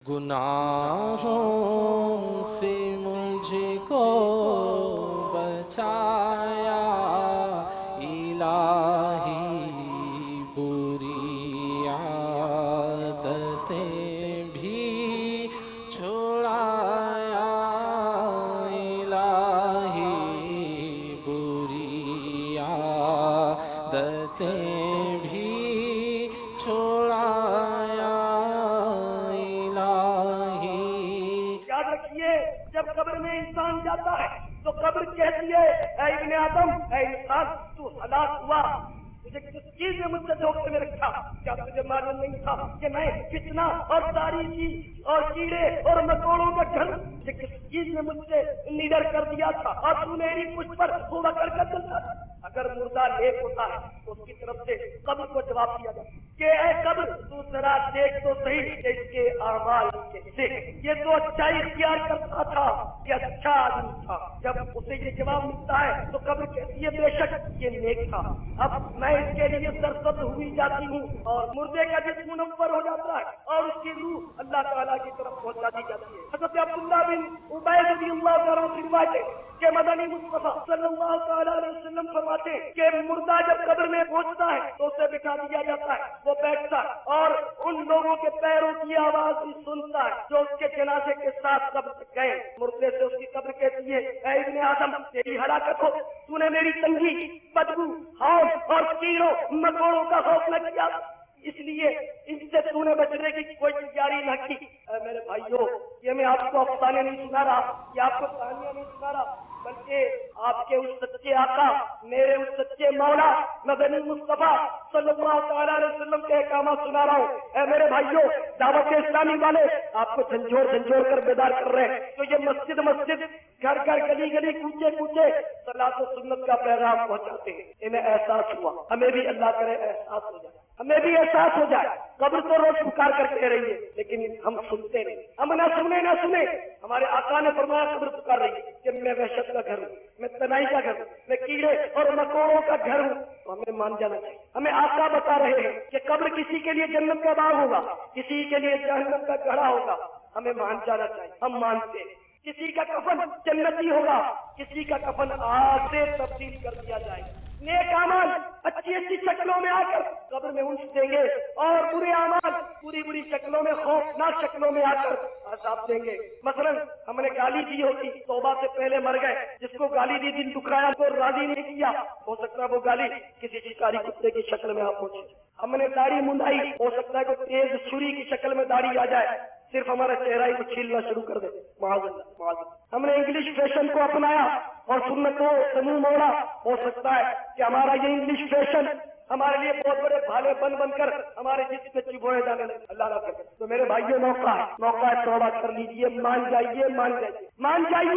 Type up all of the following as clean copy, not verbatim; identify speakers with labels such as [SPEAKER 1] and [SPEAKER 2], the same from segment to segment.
[SPEAKER 1] گناہوں سے مجھ کو بچایا الہی، بری عادتیں بھی چھڑایا الہی، بری عادتیں بھی چھڑایا الہی۔
[SPEAKER 2] یاد رکھیے، جب قبر میں انسان جاتا ہے تو قبر کہتی ہے اے ابن آدم، اے انسان، تو ہلاک ہوا، تجھے کس چیز نے مجھ سے دھوکے میں رکھا؟ کیا تجھے معلوم نہیں تھا کہ میں فتنہ اور تاریکی اور کیڑے اور مکوڑوں کا گھر، تجھے کس چیز نے مجھ سے نڈر کر دیا تھا اور تو میری پشت پر گھوڑا کر چلتا تھا؟ اگر مردہ نیک ہوتا ہے تو اس کی طرف سے قبر کو جواب دیا جاتا کہ اے قبر، تو ذرا دیکھ تو صحیح کہ اس کے اعمال کیسے ہیں، یہ تو اچھائی اختیار کرتا تھا، یہ اچھا آدمی تھا۔ جب اسے یہ جواب ملتا ہے تو قبر کہتی ہے بے شک یہ نیک تھا، اب میں اس کے لیے سرسبز ہوئی جاتی ہوں، اور مردے کا جسم منور ہو جاتا ہے اور اس کی روح اللہ تعالیٰ کی طرف پہنچا دی جاتی ہے۔ حضرت عبداللہ بن عبید رضی اللہ تعالیٰ عنہ سے روایت ہے کہ مدنی مصطفیٰ صلی اللہ تعالیٰ علیہ وسلم فرماتے ہیں کہ مردہ جب قبر میں پہنچتا ہے تو اسے بٹھا دیا جاتا ہے، وہ بیٹھتا ہے اور ان لوگوں کے پیروں کی آواز بھی سنتا ہے جو اس کے جنازے کے ساتھ قبر تک گئے۔ مردے سے اس کی قبر کہتی ہے اے ابن آدم، تیری ہلاکت ہو، تو نے میری تنگی، بدبو، ہاؤ اور کیڑوں مکوڑوں کا خوف نہ کیا، اس لیے ان سے تو نے بچنے کی کوئی تیاری نہ کی۔ اے میرے بھائیوں، یہ میں آپ کو افسانے نہیں سنا رہا، یہ آپ کو کہانیاں نہیں سنا رہا، بلکہ آپ کے اس سچے آقا، میرے اس سچے مولا مدنی مصطفیٰ صلی اللہ تعالیٰ علیہ وسلم کے احکامات سنا رہا ہوں۔ اے میرے بھائیوں، دعوت اسلامی والے آپ کو جھنجھوڑ جھنجھوڑ کر بیدار کر رہے ہیں، تو یہ مسجد مسجد، گھر گھر، گلی گلی، کوچے کوچے صلاۃ و سنت کا پیغام پہنچاتے ہیں۔ انہیں احساس ہوا، ہمیں بھی اللہ کرے احساس ہو جائے، ہمیں بھی احساس ہو جائے۔ قبر تو روز پکار کر کہہ رہی ہے لیکن ہم سنتے نہیں، ہم نہ سنے۔ ہمارے آقا نے فرمایا قبر پکار رہی ہے کہ میں وحشت کا گھر ہوں، میں تنہائی کا گھر ہوں، میں کیڑے اور مکوڑوں کا گھر ہوں، تو ہمیں مان جانا چاہیے۔ ہمیں آقا بتا رہے ہیں کہ قبر کسی کے لیے جنت کا باغ ہوگا، کسی کے لیے جہنم کا گڑھا ہوگا، ہمیں مان جانا چاہیے، ہم مانتے ہیں۔ کسی کا کفن جنتی ہوگا، کسی کا کفن آگ سے تبدیل کر دیا جائے۔ نیک اعمال اچھی اچھی شکلوں میں آ کر قبر میں انس دیں گے، اور برے اعمال بری بری شکلوں میں، خوفناک شکلوں میں آ کر عذاب دیں گے۔ مثلا ہم نے گالی دی ہوتی، توبہ سے پہلے مر گئے، جس کو گالی دی، دل دکھایا، کو راضی نہیں کیا، ہو سکتا ہے وہ گالی کسی شکاری کتے کی شکل میں آپ پہنچے۔ ہم نے داڑھی منڈائی، ہو سکتا ہے کوئی تیز چھری کی شکل میں داڑھی آ جائے، صرف ہمارا چہرہ ہی کو چھیلنا شروع کر دے، معاذ اللہ، معاذ اللہ۔ ہم نے انگلش فیشن کو اپنایا اور سنتوں سے منہ موڑا، ہو سکتا ہے کہ ہمارا یہ انگلش فیشن ہمارے لیے بہت بڑے بھالے بن کر ہمارے جسم میں چبوئے جانے لگے، اللہ نہ کرے۔ تو میرے بھائیوں، موقع ہے توبہ کر لیجئے، مان جائیے،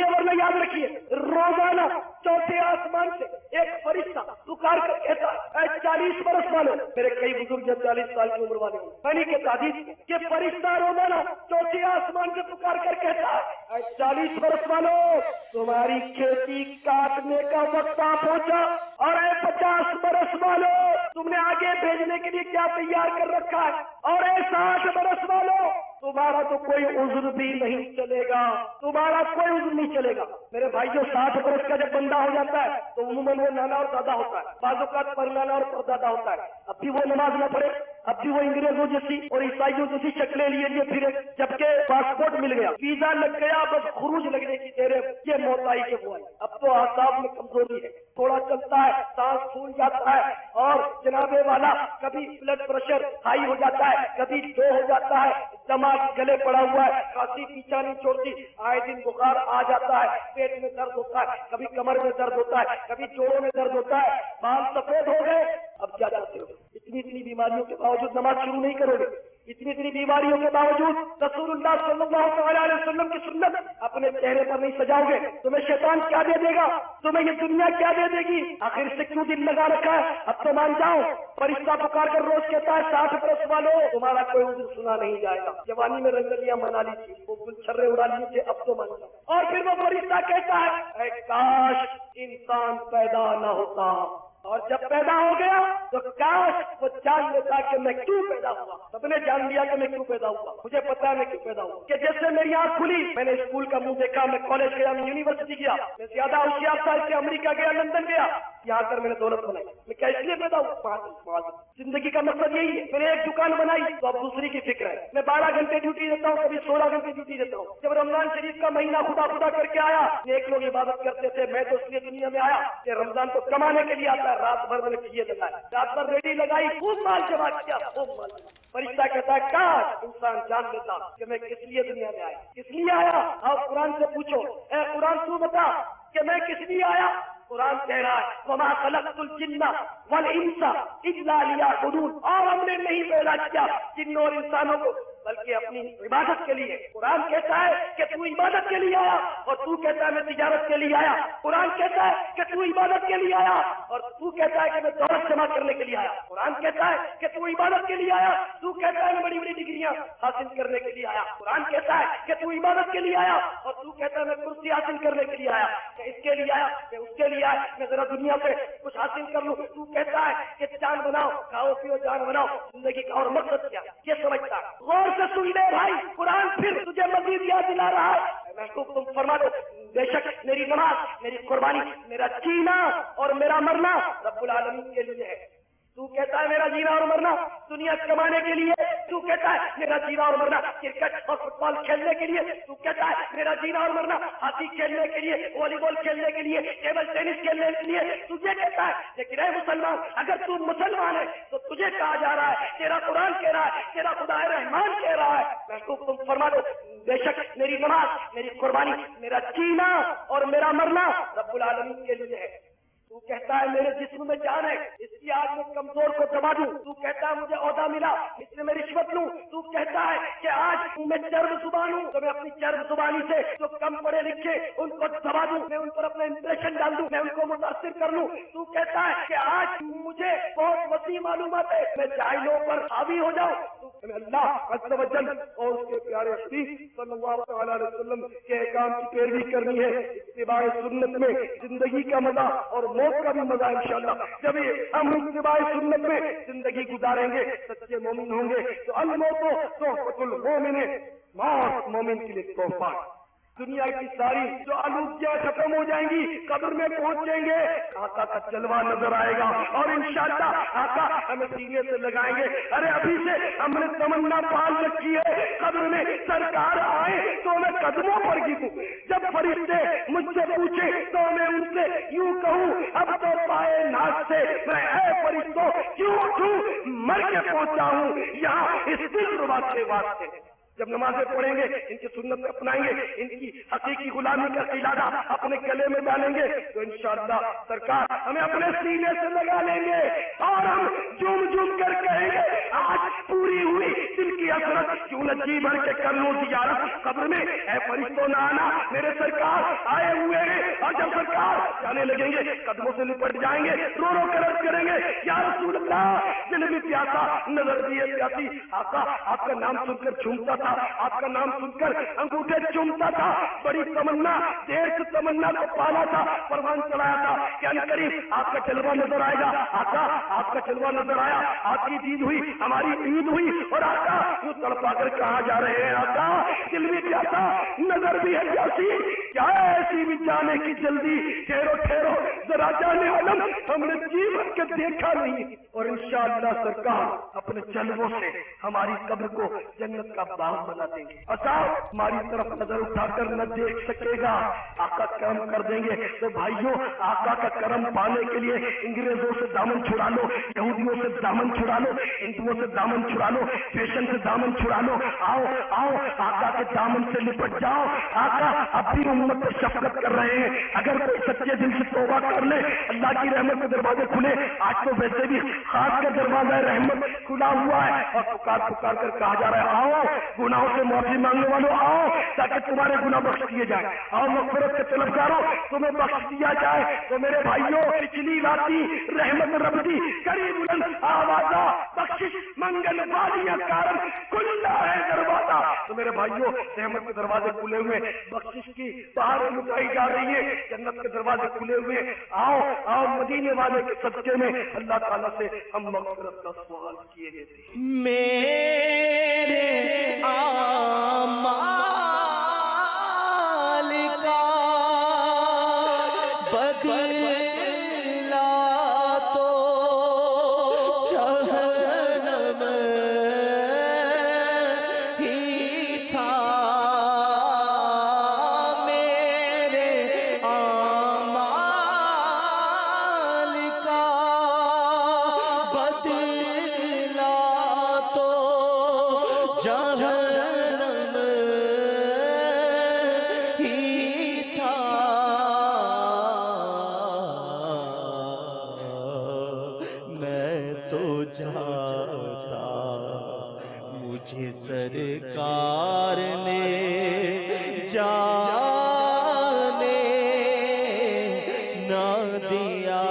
[SPEAKER 2] ورنہ یاد رکھیے روزانہ چوتھے آسمان سے ایک فرشتہ پکار کر کہتا ہے اے 40 برس والے، میرے کئی بزرگ جب 40 سال کی عمر والے ہیں، میں نہیں کہتا حدیث کہ فرشتہ روزانہ چوتھے آسمان سے پکار کر کہتا ہے اے 40 برس والوں، تمہاری کھیتی کاٹنے کا وقت آ پہنچا، اور اے 50 برس والوں، تم نے آگے بھیجنے کے لیے کیا تیار کر رکھا ہے، اور اے 60 برس والوں، تمہارا تو کوئی عذر بھی نہیں چلے گا، میرے بھائیوں۔ 60 برس کا جب بندہ ہو جاتا ہے تو عموماً وہ نانا اور دادا ہوتا ہے، بعض اوقات پر نانا اور پر دادا ہوتا ہے، اب بھی وہ نماز نہ پڑھے، اب بھی وہ انگریزوں جیسی اور عیسائیوں جیسی شکلیں لیے پھرے، جبکہ پاسپورٹ مل گیا، ویزا لگ گیا، بس خروج لگنے کی دیر ہے، یہ موتائی کے ہوا ہے۔ اب تو اعصاب میں کمزوری ہے، تھوڑا چلتا ہے سانس پھول جاتا ہے، اور جناب والا کبھی بلڈ پریشر ہائی ہو جاتا ہے، کبھی لو ہو جاتا ہے، دماغ گلے پڑا ہوا ہے، کھانسی پیچھا نہیں چھوڑتی، آئے دن بخار آ جاتا ہے، پیٹ میں درد ہوتا ہے، کبھی کمر میں درد ہوتا ہے، کبھی جوڑوں میں درد ہوتا ہے، بال سفید ہو گئے، اب کیا چاہتے ہو؟ اتنی بیماریوں کے باوجود نماز شروع نہیں کرو گے؟ اتنی بیماریوں کے باوجود رسول اللہ صلی اللہ علیہ وسلم کی سنت اپنے چہرے پر نہیں سجاؤ گے؟ تمہیں شیطان کیا دے دے گا؟ تمہیں یہ دنیا کیا دے دے گی؟ آخر سے کیوں دل لگا رکھا ہے؟ اب تو مان جاؤ، فرشتہ پکار کر روز کہتا ہے 60 برس والوں، تمہارا کوئی عذر سنا نہیں جائے گا۔ جوانی میں رنگلیاں منا لی تھی، وہ گلچھرے اڑا لیے تھے، اب تو مان جاؤ۔ اور پھر وہ فرشتہ کہتا ہے اے کاش انسان پیدا نہ ہوتا، اور جب پیدا ہو گیا تو کاش وہ جان لیتا کہ میں کیوں پیدا ہوا. سب نے جان لیا کہ میں کیوں پیدا ہوا. مجھے پتا ہے میں کیوں پیدا ہوا کہ جیسے میری آنکھ کھلی میں نے اسکول کا منہ دیکھا, میں کالج گیا, میں یونیورسٹی گیا, میں زیادہ ہوشیار تھا کہ امریکہ گیا, لندن گیا, یہاں کر میں نے دولت بنائی. میں کیا اس لیے پیدا ہوا؟ زندگی کا مقصد یہی ہے. میں نے ایک دکان بنائی تو اب دوسری کی فکر ہے. میں 12 گھنٹے ڈیوٹی دیتا ہوں, کبھی 16 گھنٹے ڈیوٹی دیتا ہوں. جب رمضان شریف کا مہینہ خدا خدا کر کے آیا, ایک لوگ عبادت کرتے تھے, میں تو اس لیے دنیا میں آیا کہ رمضان کو کمانے کے لیے آتا ہے. رات بھر میں نے چیزیں لگائی, رات بھر ریڈی لگائی, خوب مال جمع کیا, خوب مال. فرشتہ کہتا ہے کاش انسان جان لیتا کہ میں کس لیے دنیا میں آیا, کس لیے آیا. آپ قرآن سے پوچھو, اے قرآن تو بتا کہ میں کس لیے آیا. قرآن کہہ رہا ہے وما خلقت الجن والانس الا لیعبدون, اور ہم نے نہیں پیدا کیا جنوں اور انسانوں کو بلکہ اپنی عبادت کے لیے. قرآن کہتا ہے کہ تو عبادت کے لیے آیا اور تو کہتا ہے میں تجارت کے لیے آیا. قرآن کہتا ہے کہ تو عبادت کے لیے آیا اور تو کہتا ہے کہ میں دولت جمع کرنے کے لیے آیا. قرآن کہتا ہے کہ تو عبادت کے لیے آیا, تو کہتا ہے میں بڑی بڑی ڈگریاں حاصل کرنے کے لیے آیا. قرآن کہتا ہے کہ تو عبادت کے لیے آیا اور تو کہتا ہے میں کرسی حاصل کرنے کے لیے آیا, کہ اس کے لیے آیا, کہ اس کے لیے آیا, میں ذرا دنیا سے کچھ حاصل کر لوں. تو کہتا ہے کہ جان بناؤ, کھاؤ پیو جان بناؤ, زندگی کا اور مقصد کیا یہ سمجھتا. غور سے سن لے بھائی, قرآن پھر تجھے مزید یاد دلا رہا ہے. محبوب تم فرما دو بے شک میری نماز, میری قربانی, میرا جینا اور میرا مرنا رب العالمین کے لیے ہے. تو کہتا ہے میرا جینا اور مرنا دنیا کمانے کے لیے, تو کہتا ہے میرا جینا اور مرنا کرکٹ اور فٹ بال کھیلنے کے لیے, تو کہتا ہے میرا جینا اور مرنا ہاکی کھیلنے کے لیے, والی بال کھیلنے کے لیے, ٹیبل ٹینس کھیلنے کے لیے تجھے کہتا ہے. لیکن اے مسلمان, اگر تو مسلمان ہے تو تجھے کہا جا رہا ہے, تیرا قرآن کہہ رہا ہے, تیرا خدا رحمان کہہ رہا ہے, محبوب تم فرما دو بے شک میری نماز, میری قربانی, میرا جینا اور میرا مرنا رب العالمین کے لیے ہے. تو کہتا ہے میرے جسم میں جان ہے, اس کی آج میں کمزور کو دبا دوں. تو کہتا ہے مجھے عہدہ ملا اس لیے میں رشوت لوں. تو کہتا ہے کہ آج میں چرب زبان ہوں تو میں اپنی چرب زبانی سے جو کم پڑھے لکھے ان کو دبا دوں, میں ان پر اپنا امپریشن ڈال دوں, میں ان کو متاثر کر لوں. تو کہتا ہے کہ آج مجھے بہت وسیع معلومات ہے, میں جاہلوں پر حاوی ہو جاؤں. تو میں اللہ عز و جل اور اس کے پیارے حبیب صلی اللہ تعالی علیہ وسلم کے احکام کی پیروی کرنی ہے. اتباع سنت میں زندگی کا مزہ اور موت کا بھی مزہ انشاءاللہ. جب ہم اتباع سنت میں زندگی گزاریں گے, سچے مومن ہوں گے تو الموت تحفۃ المومن, موت مومن کے لیے تحفہ. دنیا کی ساری جو آلودگیاں ختم ہو جائیں گی, قبر میں پہنچیں گے, آقا کا جلوہ نظر آئے گا اور انشاءاللہ آقا ہمیں سینے سے لگائیں گے. ارے ابھی سے ہم نے تمنا پال رکھی ہے قبر میں سرکار آئے تو میں قدموں پر گروں. جب فرشتے مجھ سے پوچھے تو میں ان سے یوں کہوں اب تو پائے ناز سے میں اے فرشتوں کیوں اٹھوں, مر کے پہنچا ہوں یہاں اس دل ربا کے واسطے. جب نمازیں پڑھیں گے ان کی سنت اپنائیں گے, ان کی حقیقی غلامی کا قلادہ اپنے گلے میں ڈالیں گے تو انشاءاللہ سرکار ہمیں اپنے سینے سے لگا لیں گے اور ہم جھوم جھوم کر کہیں گے آج پوری ہوئی دل کی حسرت, کیوں نہ جی بھر کے کر لوں زیارت قبر میں. اے فرشتوں نہ آنا, میرے سرکار آئے ہوئے ہیں. اور جب سرکار جانے لگیں گے قدموں سے لپٹ جائیں گے, رو رو کر عرض کریں گے یا رسول اللہ, دل بھی پیاسا نظر بھی پیاسی. آقا آپ کا نام سن کر جھومتا تھا, آپ کا نام سن کر انگوٹھے چومتا تھا, بڑی تمنا دیر سے تمنا کو پالا تھا, پروان چلایا تھا کہ ان قریب آپ کا جلوہ نظر آئے گا. آقا آپ کا جلوہ نظر آیا, آپ کی عید ہوئی, ہماری عید ہوئی, اور آقا وہ تڑپا کر کہاں جا رہے ہیں. آقا دل بھی پیاسا نظر بھی ہے پیاسی, کیا ایسی بھی جانے کی جلدی, ٹھہرو ٹھہرو ذرا جانے عالم ہم نے جی بھر کے دیکھا نہیں. اور انشاءاللہ سرکار اپنے جلووں سے ہماری قبر کو جنت کا باغ بنا دیں گے. اصحاب ہماری طرف نظر اٹھا کر نہ دیکھ سکے گا, آقا کرم کر دیں گے. تو بھائیوں آقا کا کرم پانے کے لیے انگریزوں سے دامن چھڑا لو, یہودیوں سے دامن چھڑا لو, ہندوؤں سے دامن چھڑا لو, فیشن سے دامن چھڑا لو. آؤ آؤ آقا کے دامن سے لپٹ جاؤ. آقا اب بھی امت پر شفقت کر رہے ہیں. اگر کوئی سچے دل سے توبہ کر لے اللہ کی رحمت کے دروازے کھلے. آج تو ویسے بھی خاص کا دروازہ رحمت کھلا ہوا ہے اور پکار پکار کر کہا جا رہا ہے آؤ گناہوں سے معافی مانگنے والوں آؤ تاکہ تمہارے گناہ بخش دیے جائیں، آؤ مغفرت کے طلبگاروں تمہیں بخش دیا جائے۔ تو میرے بھائیوں پچھلی راتی رحمت رب دی کری بلند آوازہ بخشش منگل والیاں کارن کھلا ہے دروازہ۔ تو میرے بھائیوں رحمت کے دروازے کھلے ہوئے، بخشش کی باہر لٹائی جا رہی ہے، جنت کے دروازے کھلے ہوئے، آؤ آؤ مدینے والے کے صدقے میں اللہ تعالیٰ سے ہم مغفرت کا سوال کیے گئے تھے۔
[SPEAKER 3] میرے اعمال کا بدلہ تو جہنم ہی تھا، میرے اعمال کا بدلہ تو جہنم ہی تھا، میں تو جاتا مجھے سرکار نے جانے نہ دیا۔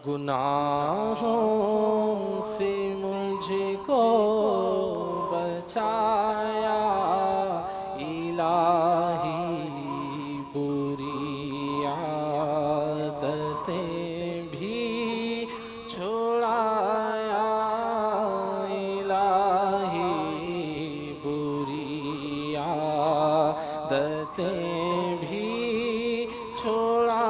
[SPEAKER 1] گناہوں سے مجھ کو بچایا الہی، بری عادتیں بھی چھڑایا الہی، بری عادتیں بھی چھڑایا